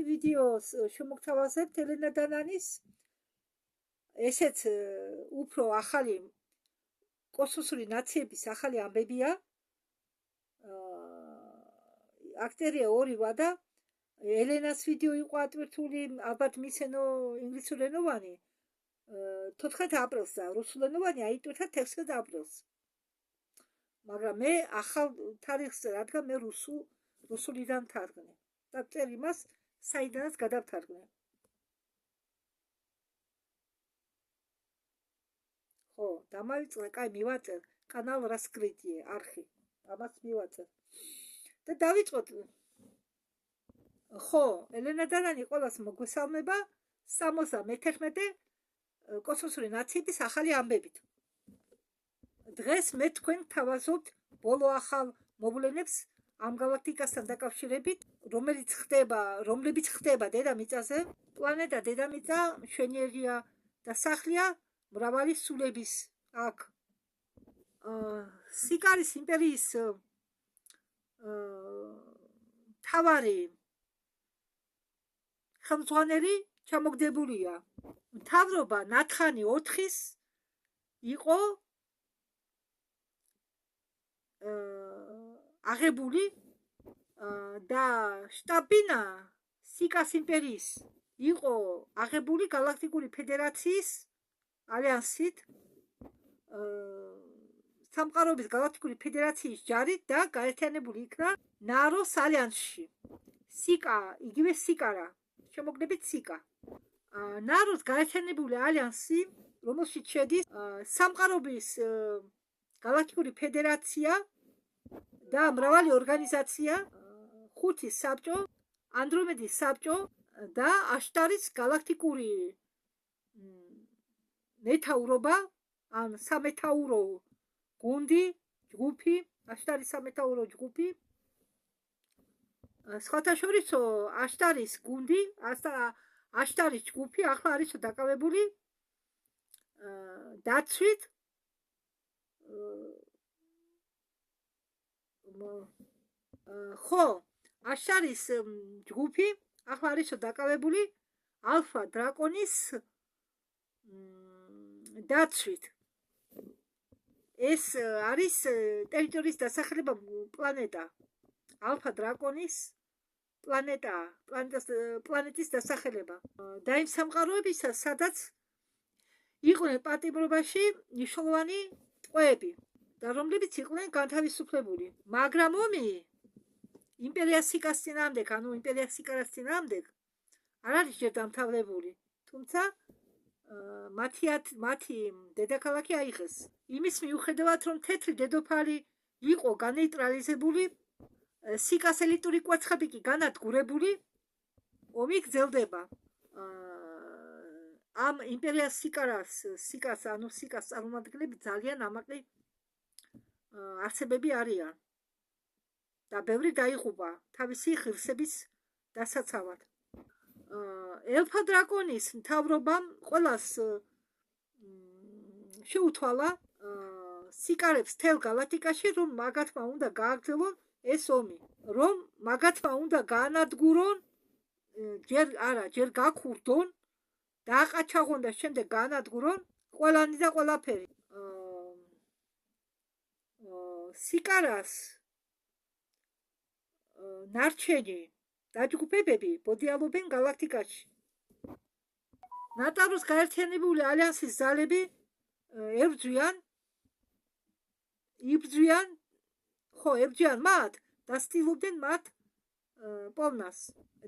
ვიდეოს შემოგთავაზებთ ელენა დანანის ესეც უფრო ახალი კოსმოსური ნაციების ახალი ამბებია. აქტერია ორივე და ელენას ვიდეო იყო ატვირთული, ალბათ მისენო ინგლისურენოვანი 14 აპრილს და რუსულენოვანი აიტვირთა 16 აპრილს. მაგრამ მე ახალ თარიღს, რადგან მე რუსულიდან თარგმნე და წერ იმას საიდანაც გადავთარგმნე. ხო, დამავიწყე, კაი, მივაწერ კანალ раскрытие არხი. ამას მივაწერ. და დავიწყოთ. ხო, ელენა დანანი ყველას მოგესალმება 71 კოსმოსური ნაციების ახალი ამბებით. დღეს მე თქვენ თავაზობთ ბოლო ახალ მოვლენებს ამ გალაქტიკასთან დაკავშირებით, რომლებიც ხდება დედამიწაზე. პლანეტა დედამიწა მშვენიერია და სახლია მრავალი სულების აქ. სიკარის იმპერიის მთავარი ხელმძღვანელი ჩამოგდებულია. მთავრობა ნათხანი 4-ის იყო აღებული და შტაბ-ბინა სიკას იმპერიის იყო აღებული გალაქტიკური ფედერაციის ალიანსით, სამყაროების გალაქტიკური ფედერაციის ჯარით და გაერთიანებული იქნა ნაროს ალიანსში. სიკა, იგივე სიკარა, შემოგნებით სიკა. ნაროს გაერთიანებული ალიანსი, რომელშიც შედის სამყაროების გალაქტიკური ფედერაცია და მრავალი ორგანიზაცია, ხუთის საბჭო, ანდრომედის საბჭო და აშტარის გალაქტიკური მეთაურობა, ან სამეთაურო გუნდი, ჯგუფი, აშტარის სამეთაურო ჯგუფი. სხვათა შორისო აშტარის გუნდი, აშტარის ჯგუფი ახლა არის დაკავებული დაცვით ხო, აშტარის ჯგუფი ახლა არის დაკავებული ალფა დრაკონის დაცვით. ეს არის ტერიტორიის დასახლება პლანეტა. ალფა დრაკონის პლანეტის დასახელება. და იმ სამყაროებისა, სადაც იყვნენ პატიმრობაში მნიშვნელოვანი ტყვეები და რომლებიც იყვნენ განთავისუფლებული. მაგრამ ომი იმპერია სიკას წინააღმდეგ, ანუ იმპერია სიკარას წინააღმდეგ არ არის ჯერ დამთავრებული. თუმცა მათი დედაქალაქი აიღეს. იმის მიუხედავად, რომ თეთრი დედოფალი იყო განეიტრალიზებული, სიკას ელიტური კვერცხები კი განადგურებული, ომი გრძელდება. ამ იმპერია სიკას წარმომადგენლები ძალიან ამაყი არსებები არიან და ბევრი დაიღუპა თავისი ღირსების დასაცავად. ელფა დრაკონის მთავრობამ ყველას შეუთვალა სიკარებს მთელ გალაქტიკაში, რომ მაგათმა უნდა გააგრძელონ ეს ომი, რომ მაგათმა უნდა გაანადგურონ, ჯერ გაქურდონ, დააყაჩაღონ და შემდეგ გაანადგურონ ყველანი და ყველაფერი. სიკარას ნარჩენი დაჯგუფებები ბოდიალობენ გალაქტიკაში. ნატაროს გაერთიანებული ალიანსის ძალები ებრძვიან მათ და ცდილობდნენ მათ პოვნას.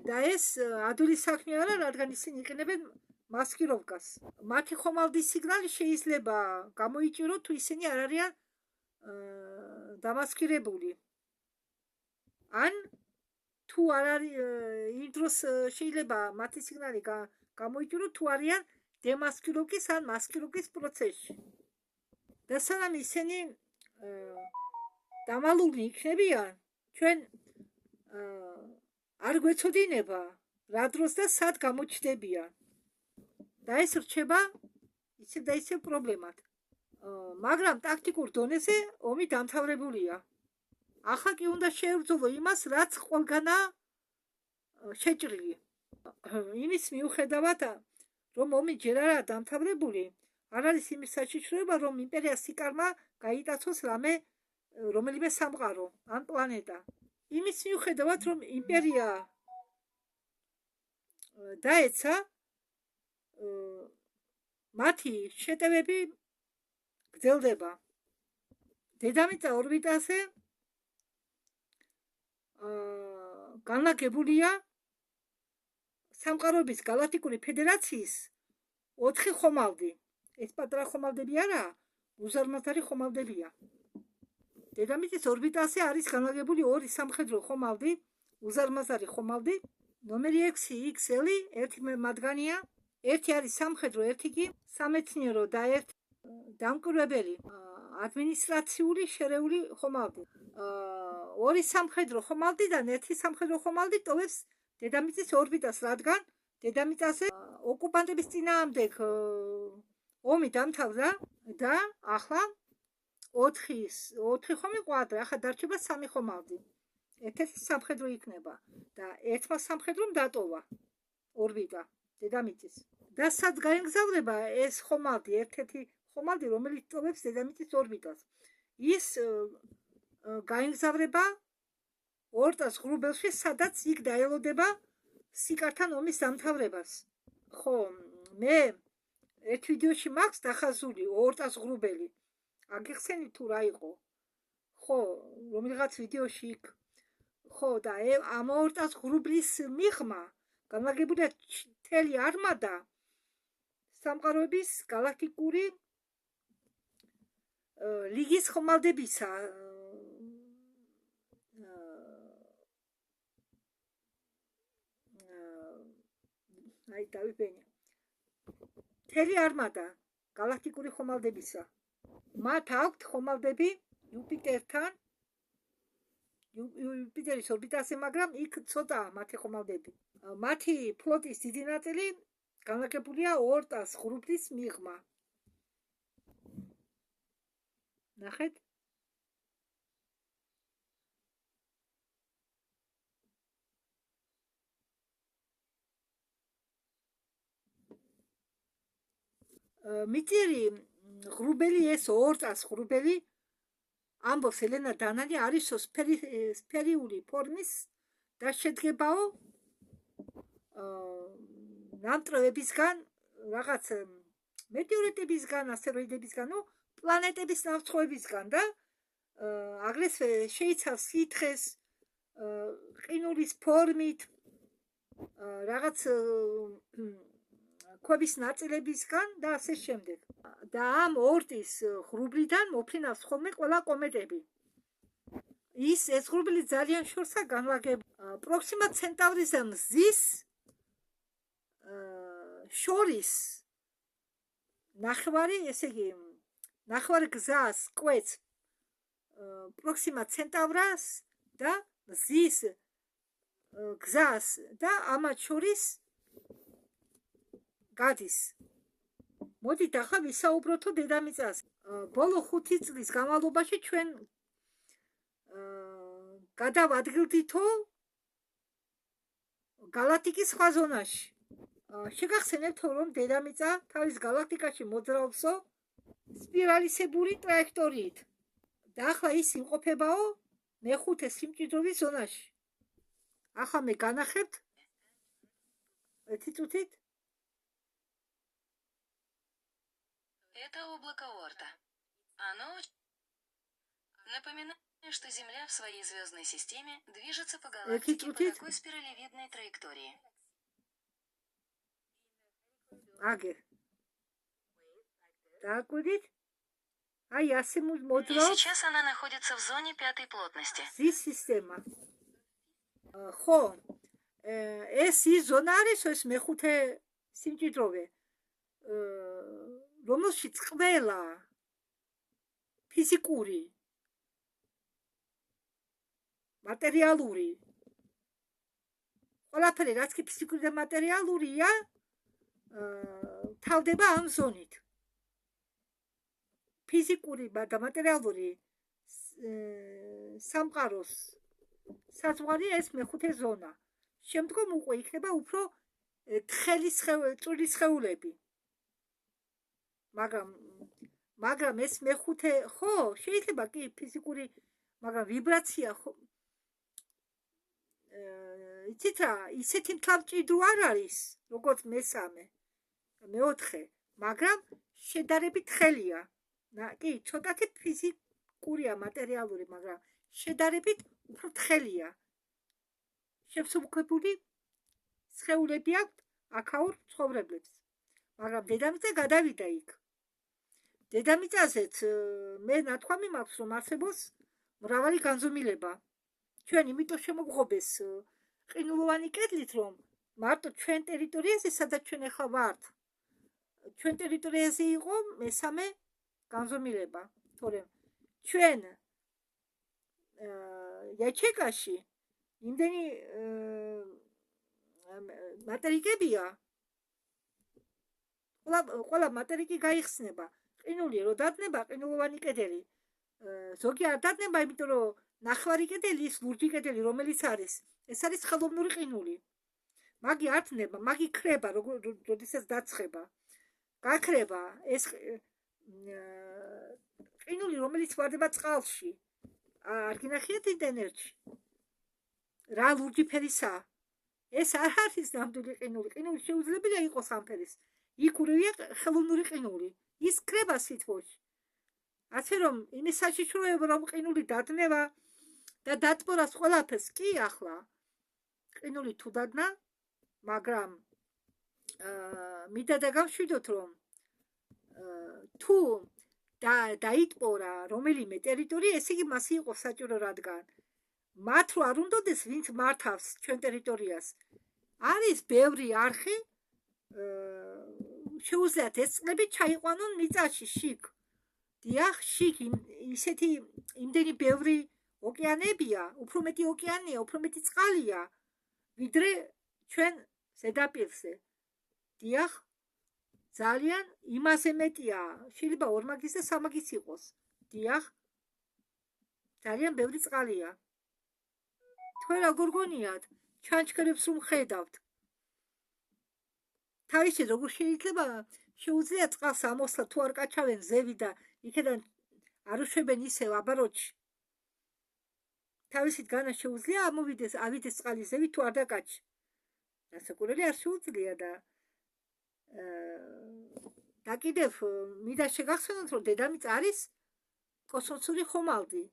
და ეს ადვილი საქმე არა, რადგან ისინი იყენებენ მასკიროვკას. მათი ხომალდის სიგნალი შეიძლება გამოიჭიროთ, თუ ისინი არ არიან დამასკირებული. ან თუ არ არის იმ დროს შეიძლება მათი სიგნალი გამოიჭიროთ, თუ არიან დემასკიროვკის ან მასკიროვკის პროცესში. და სანამ ისინი დამალული იქნებიან, ჩვენ არ გვეცოდინება რა დროს და სად გამოჩნდებიან. და ეს რჩება ისევ და ისევ პრობლემად. მაგრამ ტაქტიკურ დონეზე ომი დამთავრებულია. ახლა კი უნდა შეებრძოლო იმას, რაც ყველგანაა შეჭრილი. იმის მიუხედავად, რომ ომი ჯერ არაა დამთავრებული, არ არის იმის საშიშროება, რომ იმპერიას სიკარმა გაიტაცოს რომელიმე სამყარო ან პლანეტა. იმის მიუხედავად, რომ იმპერია დაეცა, მათი შეტევები გრძელდება. დედამიწა ორბიტაზე განლაგებულია სამყაროების გალაქტიკური ფედერაციის 4 ხომალდი. ეს პატარა ხომალდები არა, უზარმაზარი ხომალდებია. დედამიწის ორბიტაზე არის განლაგებული 2 სამხედრო ხომალდი, უზარმაზარი ხომალდი, ნომერი 6 XL, ერთი მათგანია, ერთი არის სამხედრო, ერთი კი სამეცნიერო და ერთი დამკვირვებელი, ადმინისტრაციული შერეული ხომალდი. 2 სამხედრო ხომალდიდან ერთი სამხედრო ხომალდი ტოვებს დედამიწის ორბიტას, რადგან დედამიწაზე ოკუპანტების წინააღმდეგ ომი დამთავრდა და ახლა 4 ხომი ყვადრა, ახლა დარჩება 3 ხომალდი. ერთ-ერთი სამხედრო იქნება და ერთმა სამხედრომ დატოვა ორბიტა დედამიწის. და სად გაემგზავრება ეს ხომალდი, ერთ-ერთი ხომალდი, რომელიც ტოვებს დედამიწის ორბიტას. ის გაემგზავრება ორტას ღრუბელში, სადაც იქ დაელოდება სიკართან ომის დამთავრებას. ხო, მე ერთ ვიდეოში მაქვს დახაზული ორტას ღრუბელი. აგიხსენით თუ რა იყო? ხო, რომელიღაც ვიდეოში იქ. ხო, და ამ ორტას ღრუბლის მიღმა განლაგებულია მთელი არმადა სამყაროების გალაქტიკური ლიგის ხომალდებისა. აი დავიბენე. მთელი არმადა გალაქტიკური ხომალდებისა. მათ აქვთ ხომალდები იუპიტერთან, იუპიტერის ორბიტაზე, მაგრამ იქ ცოტაა მათი ხომალდები. მათი ფლოტის დიდი ნაწილი განლაგებულია ორტას ღრუბლის მიღმა. ნახეთ? მიწირი ღრუბელი, ეს ორტას ღრუბელი, ამბობს ელენა დანანი, არის სფერიული ფორმის და შედგებაო ნამტვრევებისგან, რაღაც მეტეორიტებისგან, ასტეროიდებისგან, პლანეტების ნავთხოვებისგან და აგრეთვე შეიცავს სითხეს, ყინულის ფორმით, რაღაც ქვების ნაწილებისგან და ასე შემდეგ. და ამ ორტის ღრუბლიდან მოფრინავს ხოლმე ყველა კომეტები. ეს ღრუბლი ძალიან შორსა განლაგებულია პროქსიმა ცენტავრის მზის შორის ნახევარი, ესე იგი, ნახევარი გზას კვეთს პროქსიმა ცენტავრას და მზის გზას და ამათ შორის გადის. მოდით ახლა ვისაუბროთ დედამიწას. ბოლო 5 წლის განმავლობაში ჩვენ გადავადგილდითო გალაქტიკის სხვა ზონაში. შეგახსენებთ, რომ დედამიწა თავის გალაქტიკაში მოძრაობსო სპირალისებური ტრაექტორიით. და ახლა ის იმყოფებაო მეხუთე სიმჭიდროვის ზონაში. ახლა მე განახებთ ერთი წუთით. Это облако Оорта. Оно напоминает, что Земля в своей звездной системе движется по галактике по такой спиралевидной траектории. Агер. Так, видите? А я И сейчас она находится в зоне 5-й плотности. Здесь система. Хо. ეს ის ზონა არის, ეს მეხუთე სიმჭიდროვე. რომელშიც ყველა ფიზიკური, მატერიალური, ყველაფერი, რაც კი ფიზიკური და მატერიალურია, თავდება ამ ზონით. ფიზიკური და მატერიალური სამყაროს საზღვარი ეს მეხუთე ზონა. შემდგომ უკვე იქნება უფრო თხელის წვირის სხეულები. მაგრამ ეს მეხუთე ხო შეიძლება კი ფიზიკური, მაგრამ ვიბრაცია ხო იცით რა, ისეთი მთლამჭიდრო არ არის, როგორც მესამე, მეოთხე, მაგრამ შედარებით თხელია. კი, ცოტათი ფიზიკურია, მატერიალური, მაგრამ შედარებით უფრო თხელია. შევსუბუქებული სხეულები აქვთ აქაურ ცხოვრებლებს. მაგრამ დედამიწა გადავიდა იქ. დედამიწაზეც მე ნათქვამი მაქვს, რომ არსებობს მრავალი განზომილება. ჩვენ იმიტომ შემოგღობეს ყინულოვანი კედლით, რომ მარტო ჩვენ ტერიტორიაზე, სადაც ჩვენ ახლა ვართ, ჩვენ ტერიტორიაზე იყო მესამე განზომილება, თორემ ჩვენ იაჩეკაში იმდენი მატერიკებია, ყველა მატერიკი გაიხსნება. ყინული რო დადნება, ყინულოვანი კედელი, ზოგი არ დადნება, იმიტომ რომ ნახევარი კედელი, ის ლურჯი კედელი, რომელიც არის, ეს არის ხელოვნური ყინული. მაგი არ დნება, მაგი ქრება, როდესაც დაცხება. გაქრება ეს ყინული, რომელიც ვარდება წყალში. არ გინახიათ ინტერნეტში? რა ლურჯი ფერისაა? ეს არ არის ნამდვილი ყინული. ყინული შეუძლებელია იყოს ამ ფერის. იქ ურევია ხელოვნური ყინული. ის ქრება სითბოში. ასე რომ იმის საშიშროება, რომ ყინული დადნება და დატბორას ყველაფერს, კი ახლა ყინული თუ დადნა, მაგრამ მინდა დაგამშვიდოთ, რომ თუ დაიტბორა რომელიმე ტერიტორია, ესე იგი მას იყო საჭირო, რადგან მათ რო არ უნდოდეს, ვინც მართავს ჩვენ ტერიტორიას, არის ბევრი არხი, შეუძლიათ ეს წყლები ჩაიყვანონ მიწაში შიგ. დიახ, შიგ ისეთი იმდენი ბევრი ოკეანებია, უფრო მეტი ოკეანია, უფრო მეტი წყალია, ვიდრე ჩვენ ზედაპირზე. დიახ, ძალიან იმაზე მეტია, შეიძლება ორმაგის და სამაგის იყოს. დიახ, ძალიან ბევრი წყალია. თქვენ როგორ გონიათ, ჩანჩქერებს რომ ხედავთ, თავისი როგორ შეიძლება შეუძლია წყალს ამოსლა, თუ არ კაჩავენ ზევი და იქედან არ უშვებენ ისევ აბაროჩი. თავისით განა შეუძლია ავიდეს წყალი ზევი, თუ არ დაკაჩი. დასაკურელი არ შეუძლია და კიდევ მინდა შეგახსენოთ, რომ დედამიწა არის კოსმოსური ხომალდი,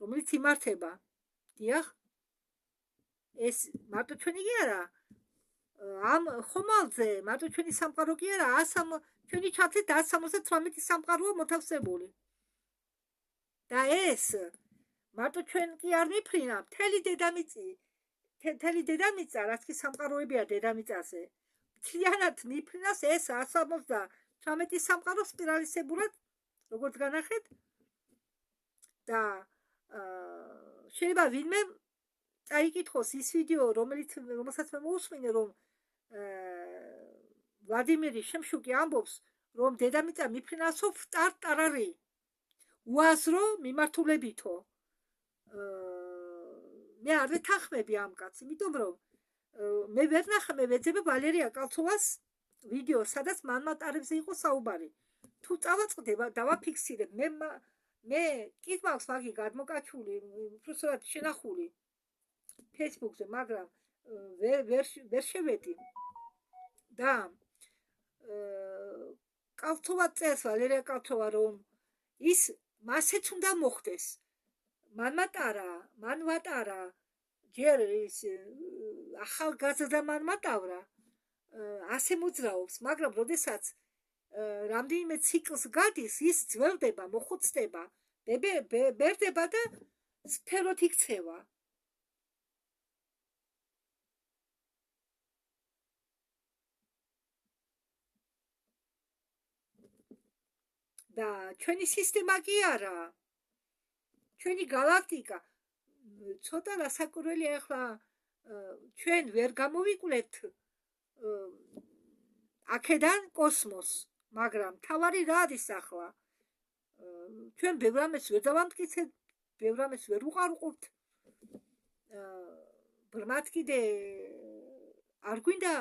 რომელიც იმართება. დიახ, ეს მარტო ჩვენი კი არა, ამ ხომალდზე მარტო ჩვენი სამყარო კი არა, ჩვენი ჩათვლით 178 სამყაროა მოთავსებული. და ეს მარტო ჩვენ კი არ მიფრინა, მთელი დედამიწა, რაც კი სამყაროებია დედამიწაზე, მთლიანად მიფრინას ეს 178 სამყარო სპირალისებურად, როგორც განახეთ, და შეიძლება ვინმე წაიკითხოს ის ვიდეო, რომელსაც მე მოусმინე, რომ ვლადიმირი შემშუკი ამბობს, რომ დედამიწა მიფრინასო ტარტარარი, უაზრო მიმართულებითო. მე არ ვეთანხმები ამ კაცს, იმიტომ რომ მე ვერ ნახე, მე ვეძებე ვალერია კალცოვას ვიდეო, სადაც მანმატარებზე იყო საუბარი. თუ წავაწყდება, დავაფიქსირებ, მე კი მაქვს ვაგი გადმოკაჩული, უბრალოდ შენახული Facebook-ზე, მაგრამ ვერ შევედი. და კალცოვა წერს, ვალერია კალცოვა, რომ ის მასეც უნდა მოხდეს. მან ვატარა ჯერ ის ახალგაზრდა მან მატავრა, ასე მოძრაობს, მაგრამ როდესაც რამდენიმე ციკლს გადის, ის ძველდება, მოხუცდება, ბერდება და სფეროთ იქცევა. და ჩვენი სისტემა კი არა, ჩვენი galaktika ცოტა რასაკვირველია, ახლა ჩვენ ვერ გამოვიკვლევთ აქედან კოსმოსს, მაგრამ თავარი რა არის ახლა? ჩვენ ბევრ რამეს ვერ დავამტკიცებთ, ბევრ რამეს ვერ უყარუყობთ. ბრმად კიდე არ გვინდა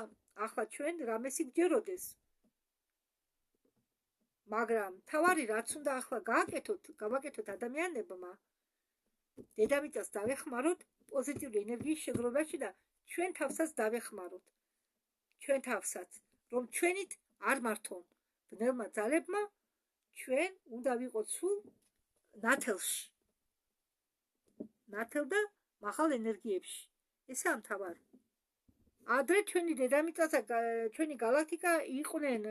ახლა ჩვენ რამესი გჯეროდეს. მაგრამ თავარი რაც უნდა ახლა გავაკეთოთ ადამიანებმა, დედამიწას დავეხმაროთ პოზიტიური ენერგიის შეგროვებაში და ჩვენ თავსაც დავეხმაროთ. ჩვენ თავსაც, რომ ჩვენით არ მართონ ბნელმა ძალებმა, ჩვენ უნდა ვიყოთ სულ ნათელში. ნათელ და მაღალ ენერგიებში. ესაა მთავარი. ადრე ჩვენი დედამიწა და ჩვენი galaktika იყვნენ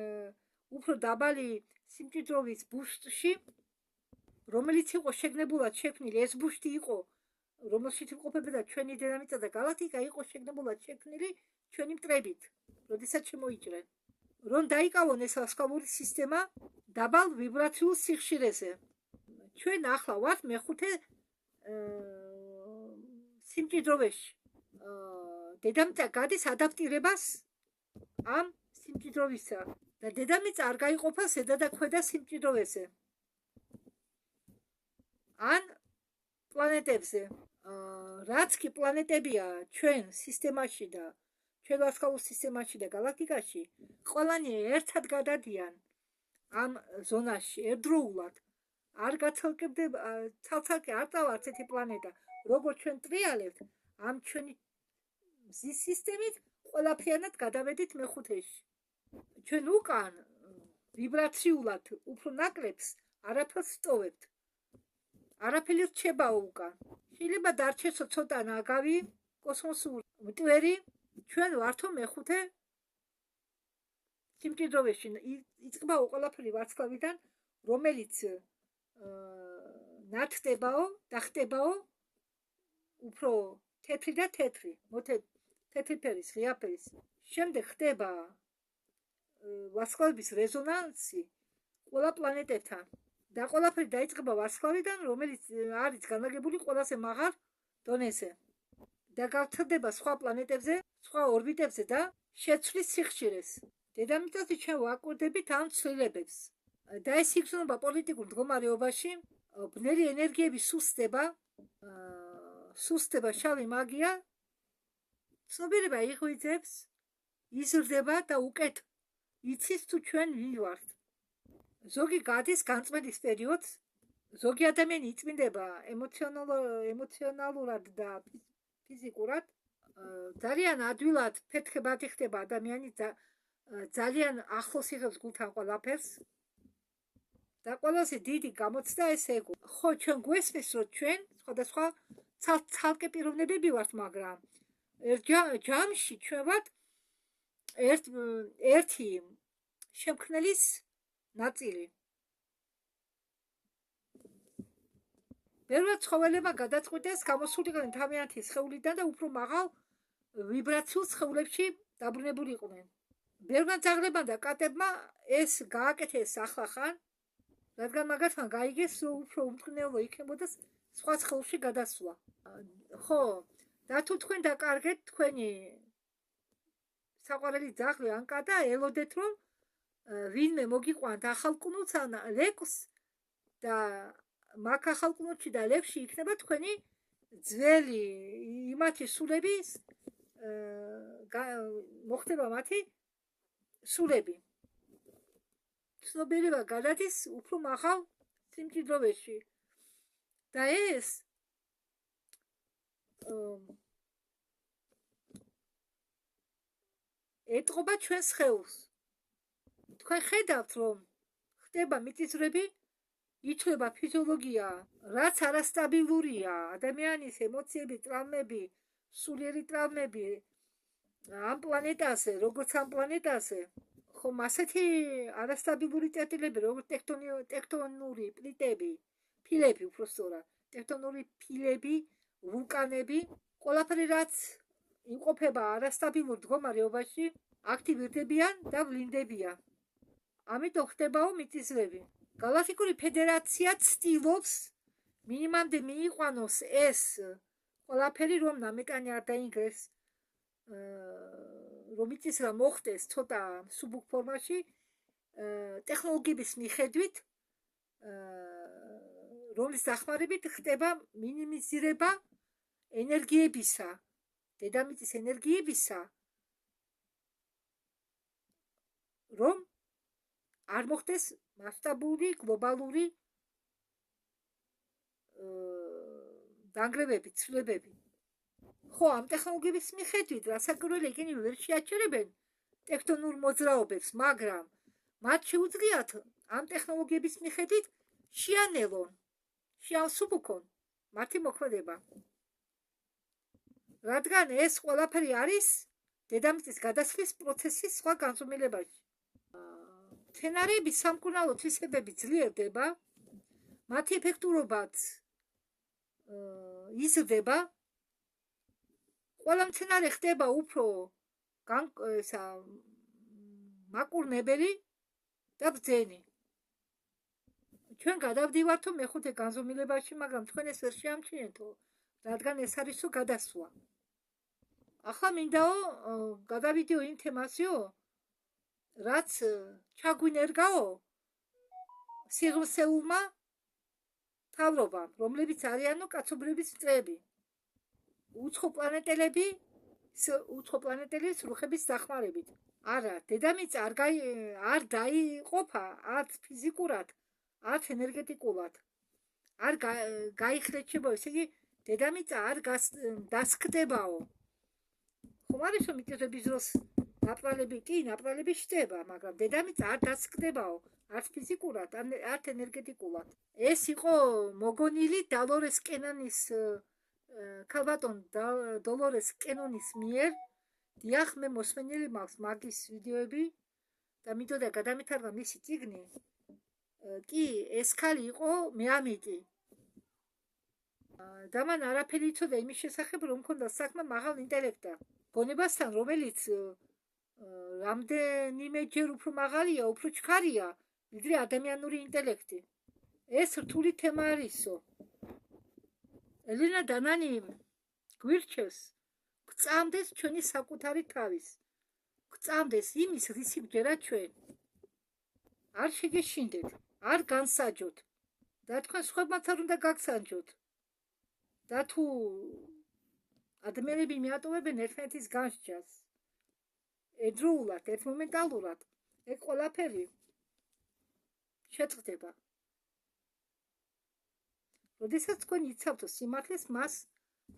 უფრო დაბალი სიმჭიდროვის ბუშტში, რომელიც იყო შეგნებულად შექმნილი. ეს ბუშტი იყო, რომელშიც იმყოფებოდა ჩვენი დედამიწა და galaktika იყო შეგნებულად შექმნილი ჩვენი მტრებით, როდესაც შემოიჭრენ. რომ დაიკავონ ეს ასკალური სისტემა დაბალ ვიბრაციულ სიხშირეზე. ჩვენ ახლა ვართ მეხუთე სიმჭიდროვეში. დედამიწა გადის ადაპტირებას ამ სიმჭიდროვისა და დედამიწა არ გაიყოფა ზედა და ქვედა სიმჭიდროვეზე. ან პლანეტებზე. რაც კი პლანეტებია ჩვენ სისტემაში და ჩვენ ასკალურ სისტემაში და galaktikაში, ყველანი ერთად გადადიან ამ ზონაში ერთდროულად. არ გაცალკებდება, ცალ-ცალკე არ წავა არც ერთი პლანეტა. როგორც ჩვენ ტრიალებთ, ამ ჩვენი მზის სისტემით ყველაფრიანად გადავედით მეხუთეში. ჩვენ უკან ვიბრაციულად უფრო ნაკლებს არაფერს ვტოვებთ. არაფერი რჩებაო უკან. შეიძლება დარჩესო ცოტა ნაგავი, კოსმოსური მტვერი, ჩვენ ვართო მეხუთე სიმჭიდროვეში. იწყებაო ყველაფერი ვარსკვლავიდან, რომელიც ნათდებაო და ხდებაო უფრო თეთრი და თეთრი, თეთრი ფერის, ღია ფერის. შემდეგ ხდება ვარსკვლავების რეზონანსი ყველა პლანეტებთან და ყველაფერი დაიწყება ვარსკვლავიდან, რომელიც არის განლაგებული ყველაზე მაღალ დონეზე და გავრცელდება სხვა პლანეტებზე, სხვა ორბიტებზე და შეცვლის სიხშირეს. დედამიწაზე ჩვენ ვაკვირდებით ამ ცვლილებებს და ეს იგრძნობა პოლიტიკურ მდგომარეობაში. ბნელი ენერგიები სუსტდება შავი მაგია, ცნობიერება იღვიძებს, იზრდება და უკეთ იცის თუ ჩვენ ვინ ვართ. ზოგი გადის განწმენდის პერიოდს, ზოგი ადამიანი იწმინდება ემოციონალურად და ფიზიკურად. ძალიან ადვილად ფეთქებადი ხდება ადამიანი, ძალიან ახლოს იღებს გულთან ყველაფერს. და ყველაზე დიდი გამოცდა ეს ეგო. ხო, ჩვენ გვესმის, რომ ჩვენ სხვადასხვა ცალკე პიროვნებები ვართ, მაგრამ ჯამში ჩვენ ვართ ერთი შემქმნელის ნაწილი. ბევრად ცხოველებმა გადაწყვიტეს გამოსულიყვნენ თავიანთი სხეულიდან და უფრო მაღალ ვიბრაციულ სხეულებში დაბრუნებულიყვნენ. ბევრმა ძაღლებმა და კატებმა ეს გააკეთეს ახლახან, რადგან მაგათმა გაიგეს, რომ უფრო უმტკნეულო იქნებოდა სხვა სხეულში გადასვლა. ხო, და თუ თქვენ დაკარგეთ თქვენი საყვარელი ძაღლი ან კატა, ელოდეთ, რომ ვინმე მოგიყვანთ ახალ კუნძულს ან ლეკვს და მაგ ახალ კუნძულში და ლეკვში იქნება თქვენი ძველი იმათი სულების მოხდება მათი სულები. ცნობიერება გადადის უფრო მაღალ სიმჭიდროვეში და ეს ეტყობა ჩვენს სხეულს. თქვენ ხედავთ, რომ ხდება მიწისძვრები, იცვლება ფიზიოლოგია, რაც არასტაბილურია, ადამიანის ემოციები, ტრავმები, სულიერი ტრავმები ამ პლანეტაზე, როგორც ამ პლანეტაზე. ხომ ასეთი არასტაბილური წერტილები, როგორც ტექტონური პლიტები, ფილები უпростоრად, ტექტონური ფილები, ვულკანები, ყველაფერი რაც იმყოფება არასტაბილურ მდგომარეობაში, აქტივირდებიან და ვლინდებიან. ამიტომ ხდებაო მიწისძვრები. galaktikuri ფედერაცია ცდილობს მინიმუმამდე მიიყვანოს ეს ყველაფერი, რომ ნამეტანი არ დაინგრეს, რომ მიწისძვრა მოხდეს ცოტა მსუბუქ ფორმაში, ტექნოლოგიების მიხედვით, რომლის დახმარებით ხდება მინიმიზირება ენერგიებისა, დედამიწის ენერგიებისა არ მოხდეს მასშტაბური გლობალური დანგრევები, ცვლილებები. ხო, ამ ტექნოლოგიების მიხედვით, რასაკვირველია, იქნები ვერ შეაჩერებენ ტექტონურ მოძრაობებს, მაგრამ მათ შეუძლიათ ამ ტექნოლოგიების მიხედვით შეანელონ, შეავსუბუქონ მათი მოქმედება. რადგან ეს ყველაფერი არის დედამიწის გადასხვის პროცესის სხვა განზომილებაში. მცენარეების სამკურნალო თვისებები ძლიერდება, მათი ეფექტურობაც იზრდება, ყველა მცენარე ხდება უფრო მაკურნებელი და ბრძენი. ჩვენ გადავდივართო მეხუთე განზომილებაში, მაგრამ თქვენ ეს ვერ შეამჩნიეთო, რადგან ეს არისო გადასვლა. ახლა მინდაო გადავიდეო იმ თემაზეო, რაც ჩაგვინერგაო სიღრმისეულმა მთავრობამ, რომლებიც არიანო კაცობრიობის მტრები, უცხო პლანეტელების რუხების დახმარებით. არა, დედამიწა არ დაიყოფა არც ფიზიკურად, არც ენერგეტიკულად. არ გაიხლეჩებო, ესე იგი დედამიწა არ დასკდებაო. ხომ არის რომ მიწების დროს ნაპრალები შტება, მაგრამ დედამიწა არ დასკდებაო, არც ფიზიკურად, არც ენერგეტიკულად. ეს იყო მოგონილი დოლორეს კენონის ქალბატონ დოლორეს კენონის მიერ. დიახ, მე მოსმენილი მაქვს მაგის ვიდეოები და მინდოდა გადამითარგმნა მისი წიგნი. კი, ეს ქალი იყო მეამიტი. და მან არაფერი იცოდა იმის შესახებ, რომ მქონდა საქმე მაღალ ინტელექტთან. გონებასთან, რომელიც რამდენიმეჯერ უფრო მაღალია, უფრო ჩქარია, ვიდრე ადამიანური ინტელექტი. ეს რთული თემა არისო. ელენა დანანი გვირჩევს გვწამდეს ჩვენი საკუთარი თავის. გვწამდეს იმის, რისი გვჯერა ჩვენ. არ შეგეშინდეთ, არ განსაჯოთ. და თქვენ სხვებმაც არ უნდა გაგსანჯოთ. და თუ ადამიანები მიატოვებენ ერთმანეთის განსჯას, ერთდროულად, ერთმომენტალურად, ეგ ყველაფერი შეწყდება. როდესაც თქვენ იცავთ სიმართლეს, მას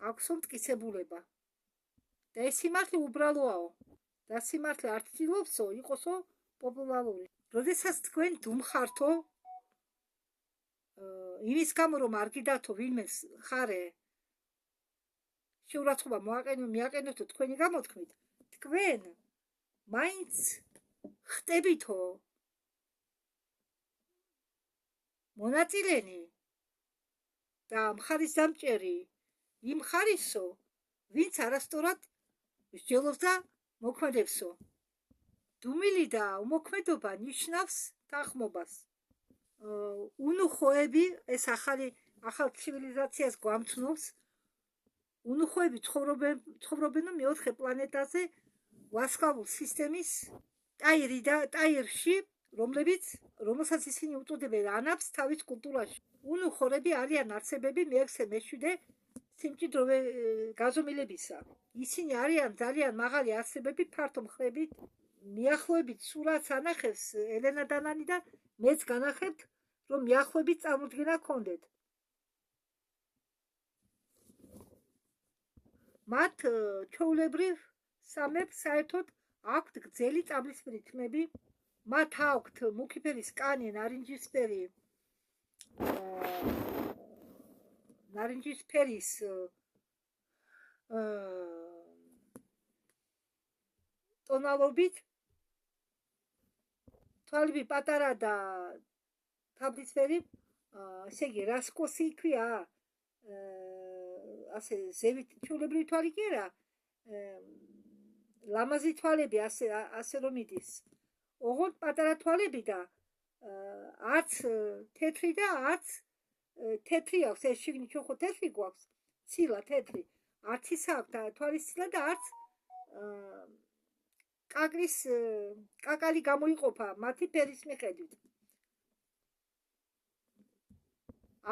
აქვსო მტკიცებულება. და ეს სიმართლე უბრალოაო. და სიმართლე არ ცდილობსო იყოსო პოპულარული. როდესაც თქვენ დუმხართო იმის გამო, რომ არ გიდათო ვინმეს ხარე შეურაცხყოფა მიაყენოთო თქვენი გამოთქმით, თქვენ მაინც ხტებითო მონაწილენი და მხარისდამჭერი იმ ხარისო, ვინც არასწორად მსჯელობს და მოქმედებსო. დუმილი და უმოქმედობა ნიშნავს თანხმობას. უნუხოები, ეს ახალ ცივილიზაციას გვამცნობს, უნუხოები ცხოვრობენ მეოთხე პლანეტაზე ვარსკვლავურ სისტემის ტაირში, რომელსაც ისინი უწოდებენ ანაბს თავის კულტურაში. უნუხოები არიან არსებები მე-6-მე-7 სიმჭიდროვე გაზომილებისა. ისინი არიან ძალიან მაღალი არსებები ფართო მხრებით, მიახლოებით სურათს ანახებს ელენა დანანი და მეც განახებთ, რომ მიახლოებით წარმოდგენა გქონდეთ. მათ ჩვეულებრივ სამებს საერთოდ აქვთ გრძელი წაბლისფერი თმები, მათ აქვთ მუქი ფერის კანი, ნარინჯის ფერის ტონალობით, თვალები პატარა და თაფლისფერი, ესე იგი რასკოსი ქვია, ასე ზევით ჩვეულებრივი თვალი კი არა, ლამაზი თვალები, ასე რომ იდის. ოღონდ პატარა თვალები და არც თეთრი და არც თეთრი აქვს, ეს შიგნით ხო თეთრი გვაქვს, ცილა თეთრი, არც ის აქვს თვალის ცილა და არც კაკალი გამოიყოფა მათი ფერის მიხედვით.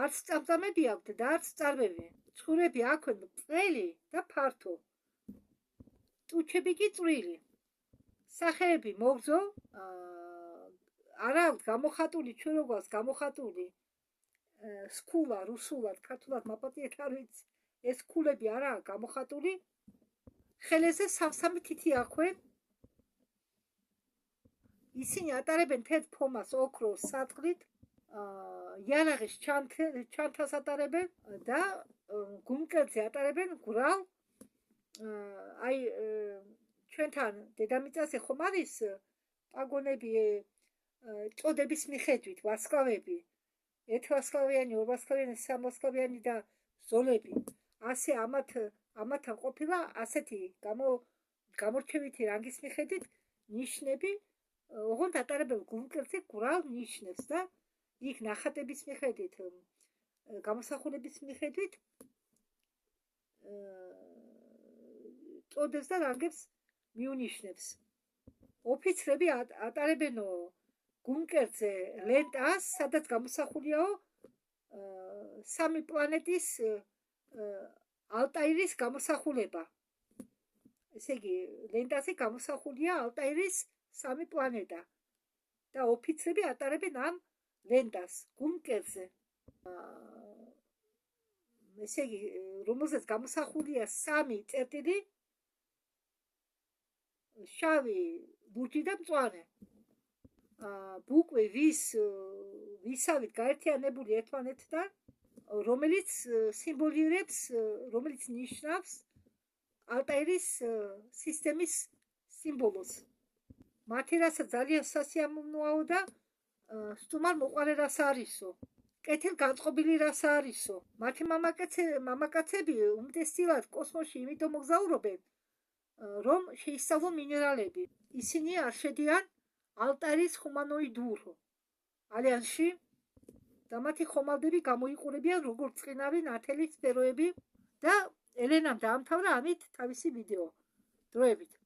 არც წამწამები აქვთ და არც წარბები. ცხვრები აქვთ ბრტყელი და ფართო. ტუჩები კი წვრილი. სახეები მოგრძო, არა აქვს გამოხატული ჩვენ როგორც გამოხატული სკულა რუსულად ქართულად მაპატიეთ არ ვიცი ეს სკულები არაა გამოხატული ხელეზე სამსამი თითი აქვენ ისინი ატარებენ თეთრ ფომას ოქროს საწყლით იარაღის ჩანთას ატარებენ და გუმკერდზე ატარებენ გრალ აი ჩვენთან დედამიწაზე ხომ არის პაგონები წოდების მიხედვით ვარსკვლავები ერთვარსკვლავიანი, ორვარსკვლავიანი, სამვარსკვლავიანი და ზოლები ასე ამათთან ყოფილა ასეთი გამორჩევითი რანგის მიხედვით ნიშნები ოღონდ ატარებენ გუმკერდზე გრალ ნიშნებს და იქ ნახატების მიხედვით გამოსახულების მიხედვით წოდებს და რანგებს მიუნიშნებს ოფიცრები ატარებენო გუმკერდზე ლენტას სადაც გამოსახულიაო სამი პლანეტის ალტაირის გამოსახულება ესე იგი ლენტაზე გამოსახულია ალტაირის სამი პლანეტა და ოფიცრები ატარებენ ამ ლენტას გუმკერდზე ესე იგი რომელზეც გამოსახულია სამი წერტილი შავი ლურჯი და მწვანე ბუკვი ვისავით გაერთიანებული ერთმანეთთან რომელიც სიმბოლიზირებს რომელიც ნიშნავს ალტაირის სისტემის სიმბოლოს მათი რასაც ძალიან სასიამოვნოა და სტუმარ მოყარე რას არისო კეთილ განწყობილი რას არისო მათი მამაკაცები უმეტესწილად კოსმოსში იმიტომ მოგზაურობენ რომ შეისწავლონ მინერალები ისინი არ შედიან ალტაირის ჰუმანოიდურ ალიანსში და მათი ხომალდები გამოიყურებიან როგორც წყინავი ნათელი სფეროები და ელენამ დაამთავრა ამით თავისი ვიდეო დროებით